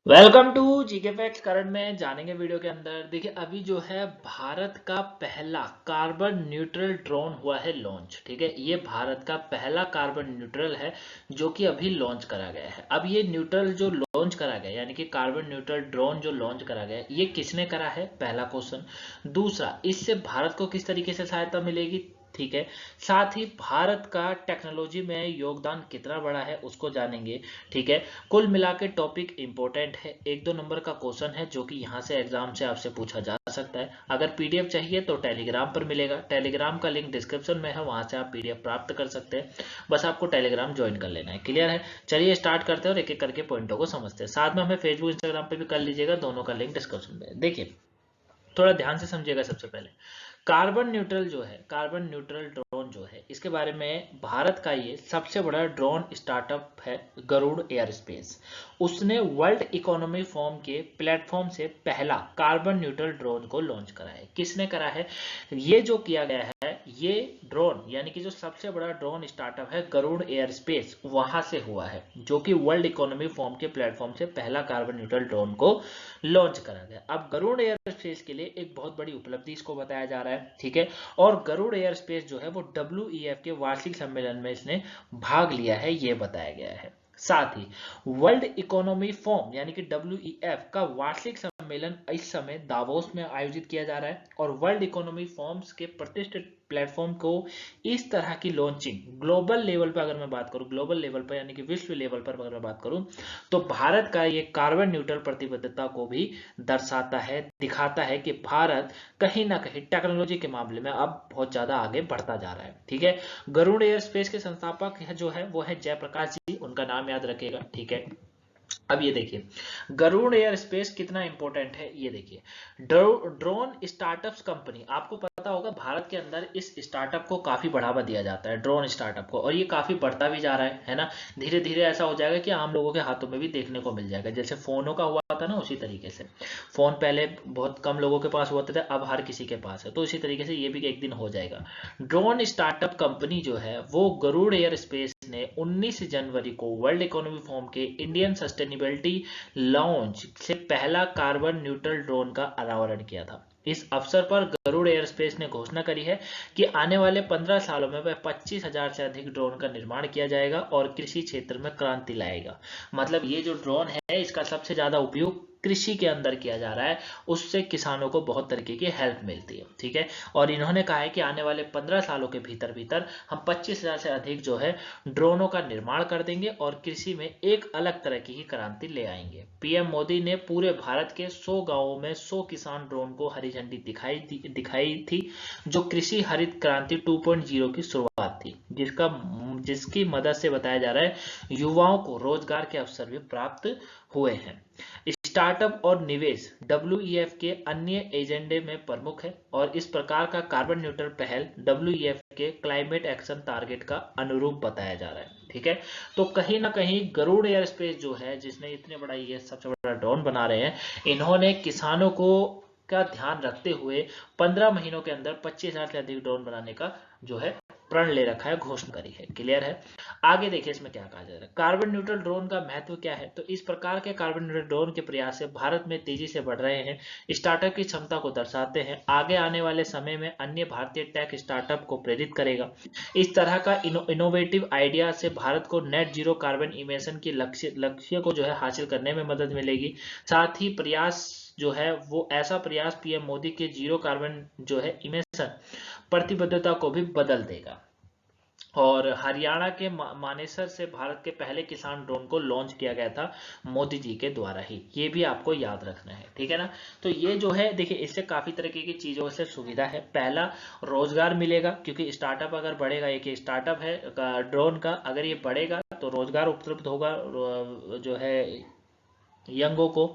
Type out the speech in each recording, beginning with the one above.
Welcome to GK facts. Current में जानेंगे video के अंदर। देखिए अभी जो है भारत का पहला कार्बन न्यूट्रल ड्रोन हुआ है लॉन्च। ठीक है, ये भारत का पहला कार्बन न्यूट्रल है जो कि अभी लॉन्च करा गया है। अब ये न्यूट्रल जो लॉन्च करा गया यानी कि कार्बन न्यूट्रल ड्रोन जो लॉन्च करा गया ये किसने करा है, पहला क्वेश्चन। दूसरा, इससे भारत को किस तरीके से सहायता मिलेगी। ठीक है, साथ ही भारत का टेक्नोलॉजी में योगदान कितना बड़ा है उसको जानेंगे। ठीक है, कुल मिला के टॉपिक इंपॉर्टेंट है, 1-2 नंबर का क्वेश्चन है जो कि यहाँ से एग्जाम से आपसे पूछा जा सकता है। अगर पीडीएफ चाहिए तो टेलीग्राम पर मिलेगा, टेलीग्राम का लिंक डिस्क्रिप्शन में है, वहां से आप पीडीएफ प्राप्त कर सकते हैं। बस आपको टेलीग्राम ज्वाइन कर लेना है। क्लियर है, चलिए स्टार्ट करते हैं और एक एक करके पॉइंटों को समझते हैं। साथ में हमें फेसबुक इंस्टाग्राम पे भी कर लीजिएगा, दोनों का लिंक डिस्क्रिप्शन में। देखिए थोड़ा ध्यान से समझिएगा। सबसे पहले कार्बन न्यूट्रल जो है, कार्बन न्यूट्रल ड्रोन जो है, इसके बारे में भारत का ये सबसे बड़ा ड्रोन स्टार्टअप है गरुड़ एयर स्पेस। उसने वर्ल्ड इकोनॉमी फोरम के प्लेटफॉर्म से पहला कार्बन न्यूट्रल ड्रोन को लॉन्च करा है। किसने करा है, ये जो किया गया है, ये ड्रोन यानी कि जो सबसे बड़ा ड्रोन स्टार्टअप है गरुड़ एयर स्पेस, वहां से हुआ है, जो कि वर्ल्ड इकोनॉमी फोरम के प्लेटफॉर्म से पहला कार्बन न्यूट्रल ड्रोन को लॉन्च करा गया। अब गरुड़ एयर स्पेस के लिए एक बहुत बड़ी उपलब्धि इसको बताया जा रहा है। ठीक है, और गरुड़ एयर स्पेस जो है वो WEF के वार्षिक सम्मेलन में इसने भाग लिया है, ये बताया गया है। साथ ही वर्ल्ड इकोनॉमी फोरम यानी कि WEF का वार्षिक सम्मेलन इस समय दावोस में आयोजित किया जा रहा है, और वर्ल्ड इकोनॉमी फोरम्स के प्रतिष्ठित प्लेटफॉर्म को इस तरह की लॉन्चिंग ग्लोबल लेवल पर, अगर मैं बात करूं ग्लोबल लेवल पर यानी कि विश्व लेवल पर अगर मैं बात करूं, तो भारत का ये कार्बन न्यूट्रल प्रतिबद्धता को भी दर्शाता है, दिखाता है कि भारत कहीं ना कहीं टेक्नोलॉजी के मामले में अब बहुत ज्यादा आगे बढ़ता जा रहा है। ठीक है, गरुड़ एयर स्पेस के संस्थापक जो है वो है जयप्रकाश जी, उनका नाम याद रखिएगा। ठीक है, अब ये देखिए गरुड़ एयर स्पेस कितना इंपॉर्टेंट है। ये देखिए ड्रोन स्टार्टअप्स कंपनी, आपको पता होगा भारत के अंदर इस स्टार्टअप को काफी बढ़ावा दिया जाता है, ड्रोन स्टार्टअप को, और ये काफी बढ़ता भी जा रहा है ना। धीरे धीरे ऐसा हो जाएगा कि आम लोगों के हाथों में भी देखने को मिल जाएगा, जैसे फोनों का हुआ था ना, उसी तरीके से। फोन पहले बहुत कम लोगों के पास होते थे, अब हर किसी के पास है, तो इसी तरीके से ये भी एक दिन हो जाएगा। ड्रोन स्टार्टअप कंपनी जो है वो गरुड़ एयर स्पेस ने 19 जनवरी को वर्ल्ड इकोनॉमी फोरम के इंडियन सस्टेनेबिलिटी लॉन्च से पहला कार्बन न्यूट्रल ड्रोन का अनावरण किया था। इस अवसर पर गरुड़ एयरस्पेस ने घोषणा करी है कि आने वाले 15 सालों में वह 25,000 से अधिक ड्रोन का निर्माण किया जाएगा और कृषि क्षेत्र में क्रांति लाएगा। मतलब ये जो ड्रोन है इसका सबसे ज्यादा उपयोग कृषि के अंदर किया जा रहा है, उससे किसानों को बहुत तरीके की हेल्प मिलती है। ठीक है, और इन्होंने कहा है कि आने वाले 15 सालों के भीतर भीतर हम 25,000 से अधिक जो है ड्रोनों का निर्माण कर देंगे और कृषि में एक अलग तरह की क्रांति ले आएंगे। पीएम मोदी ने पूरे भारत के 100 गांवों में 100 किसान ड्रोन को हरी झंडी दिखाई थी, जो कृषि हरित क्रांति 2.0 की शुरुआत थी, जिसकी मदद से बताया जा रहा है युवाओं को रोजगार के अवसर भी प्राप्त हुए हैं। स्टार्टअप और निवेश WEF के अन्य एजेंडे में प्रमुख है, और इस प्रकार का कार्बन न्यूट्रल पहल WEF के क्लाइमेट एक्शन टारगेट का अनुरूप बताया जा रहा है। ठीक है, तो कहीं ना कहीं गरुड़ एयर स्पेस जो है, जिसने इतने बड़ा ये सबसे बड़ा ड्रोन बना रहे हैं, इन्होंने किसानों को का ध्यान रखते हुए 15 महीनों के अंदर 25,000 से अधिक ड्रोन बनाने का जो है प्रण ले रखा है, घोषणा करी है। क्लियर है, आगे देखिए इसमें क्या कहा जा रहा है। कार्बन न्यूट्रल ड्रोन का महत्व क्या है, तो इस प्रकार के कार्बन न्यूट्रल ड्रोन के प्रयास से भारत में तेजी से बढ़ रहे हैं, स्टार्टअप की क्षमता को दर्शाते हैं, आगे आने वाले समय में अन्य भारतीय टेक स्टार्टअप को प्रेरित करेगा। इस तरह का इनोवेटिव आइडिया से भारत को नेट जीरो कार्बन इमिशन की लक्ष्य को जो है हासिल करने में मदद मिलेगी। साथ ही प्रयास जो है वो ऐसा प्रयास पीएम मोदी के जीरो कार्बन जो है इमिशन प्रतिबद्धता को भी बदल देगा। और हरियाणा के मानेसर से भारत के पहले किसान ड्रोन को लॉन्च किया गया था मोदी जी के द्वारा ही, ये भी आपको याद रखना है। ठीक है ना, तो ये जो है देखिए इससे काफी तरीके की चीजों से सुविधा है। पहला, रोजगार मिलेगा, क्योंकि स्टार्टअप अगर बढ़ेगा, एक स्टार्टअप है ड्रोन का, अगर ये बढ़ेगा तो रोजगार उपलब्ध होगा जो है यंगों को,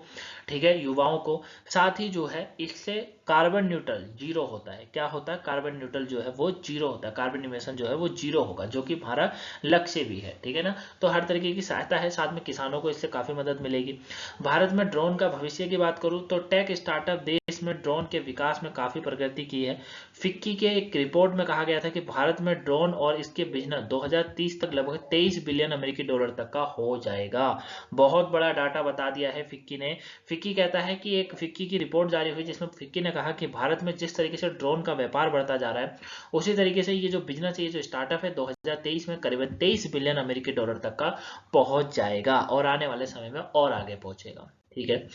ठीक है, युवाओं को। साथ ही जो है इससे कार्बन न्यूट्रल जीरो होता है। क्या होता है, कार्बन न्यूट्रल जो है वो जीरो होता है, कार्बन इमिशन जो है वो जीरो होगा, जो कि हमारा लक्ष्य भी है। ठीक है ना, तो हर तरीके की सहायता है, साथ में किसानों को इससे काफी मदद मिलेगी। भारत में ड्रोन का भविष्य की बात करूं तो टेक स्टार्टअप देश देश में ड्रोन के विकास में काफी प्रगति की है। फिक्की के एक रिपोर्ट में कहा गया था कि भारत में ड्रोन और इसके बिजनेस 2030 तक लगभग 23 बिलियन अमेरिकी डॉलर तक का हो जाएगा। बहुत बड़ा डाटा बता दिया है फिक्की ने। फिक्की कहता है कि एक फिक्की की रिपोर्ट जारी हुई जिसमें फिक्की ने कहा कि भारत में जिस तरीके से ड्रोन का व्यापार बढ़ता जा रहा है, उसी तरीके से ये जो बिजनेस है, ये जो स्टार्टअप है, 2023 में करीबन 23 बिलियन अमेरिकी डॉलर तक का पहुंच जाएगा और आने वाले समय में और आगे पहुंचेगा। ठीक है।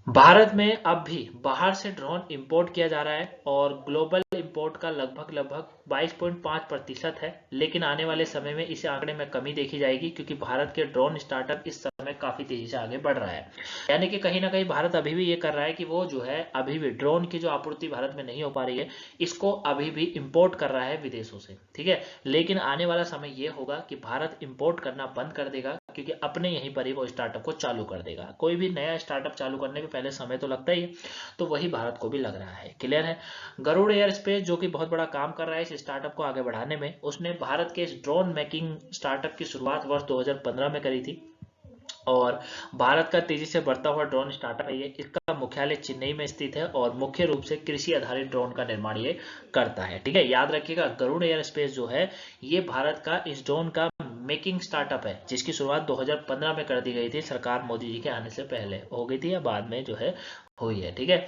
भारत में अब भी बाहर से ड्रोन इंपोर्ट किया जा रहा है और ग्लोबल इंपोर्ट का लगभग 22.5% है, लेकिन आने वाले समय में इस आंकड़े में कमी देखी जाएगी क्योंकि भारत के ड्रोन स्टार्टअप इस समय काफी तेजी से आगे बढ़ रहा है। यानी कि कहीं ना कहीं भारत अभी भी ये कर रहा है कि वो जो है अभी भी ड्रोन की जो आपूर्ति भारत में नहीं हो पा रही है, इसको अभी भी इंपोर्ट कर रहा है विदेशों से। ठीक है, लेकिन आने वाला समय ये होगा कि भारत इंपोर्ट करना बंद कर देगा क्योंकि अपने यहीं पर ही वो स्टार्टअप को चालू कर देगा। कोई भी नया स्टार्टअप चालू करने में पहले समय तो लगता ही है, तो वही भारत को भी लग रहा है। क्लियर है। गरुड़ एयर स्पेस जो कि बहुत बड़ा काम कर रहा है इस स्टार्टअप को आगे बढ़ाने में, उसने भारत के इस ड्रोन मेकिंग स्टार्टअप की शुरुआत वर्ष 2015 में करी थी और भारत का तेजी से बढ़ता हुआ ड्रोन स्टार्टअप है ये। इसका मुख्यालय चेन्नई में स्थित है और मुख्य रूप से कृषि आधारित ड्रोन का निर्माण ये करता है। ठीक है, याद रखिएगा गरुड़ एयर स्पेस जो है ये भारत का इस ड्रोन का मेकिंग स्टार्टअप है जिसकी शुरुआत 2015 में कर दी गई थी। सरकार मोदी जी के आने से पहले हो गई थी या बाद में जो है हुई है। ठीक है,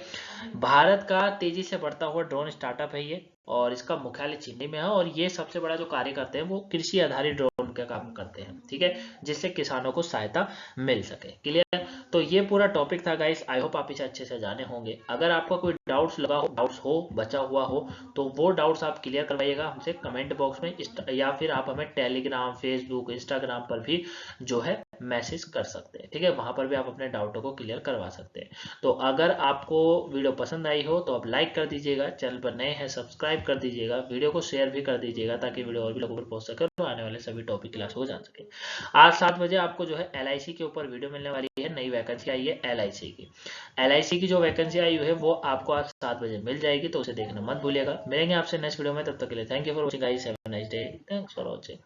भारत का तेजी से बढ़ता हुआ ड्रोन स्टार्टअप है ये और इसका मुख्यालय चेन्नई में है और ये सबसे बड़ा जो कार्य करते हैं वो कृषि आधारित ड्रोन का काम करते हैं। ठीक है, जिससे किसानों को सहायता मिल सके। क्लियर। तो ये पूरा टॉपिक था गाइस, आई होप आप इसे अच्छे से जाने होंगे। अगर आपका कोई डाउट्स लगा हो, डाउट्स हो, बचा हुआ हो, तो वो डाउट्स आप क्लियर करवाइएगा हमसे कमेंट बॉक्स में, या फिर आप हमें टेलीग्राम, फेसबुक, इंस्टाग्राम पर भी जो है मैसेज कर सकते हैं। ठीक है, वहां पर भी आप अपने डाउटों को क्लियर करवा सकते हैं। तो अगर आपको वीडियो पसंद आई हो तो आप लाइक कर दीजिएगा, चैनल पर नए हैं सब्सक्राइब कर दीजिएगा, वीडियो को शेयर भी कर दीजिएगा ताकि वीडियो और भी लोगों पर पहुंच सके और आने वाले सभी टॉपिक क्लास को जान सके। आज 7 बजे आपको जो है LIC के ऊपर वीडियो मिलने वाली है, नई वैकेंसी आई है LIC की जो वैकेंसी आई है वो आपको आज 7 बजे मिल जाएगी, तो उसे देखना मत भूलिएगा। मिलेंगे आपसे नेक्स्ट वीडियो में, तब तक के लिए thank you for watching guys, have a nice day, thanks for watching.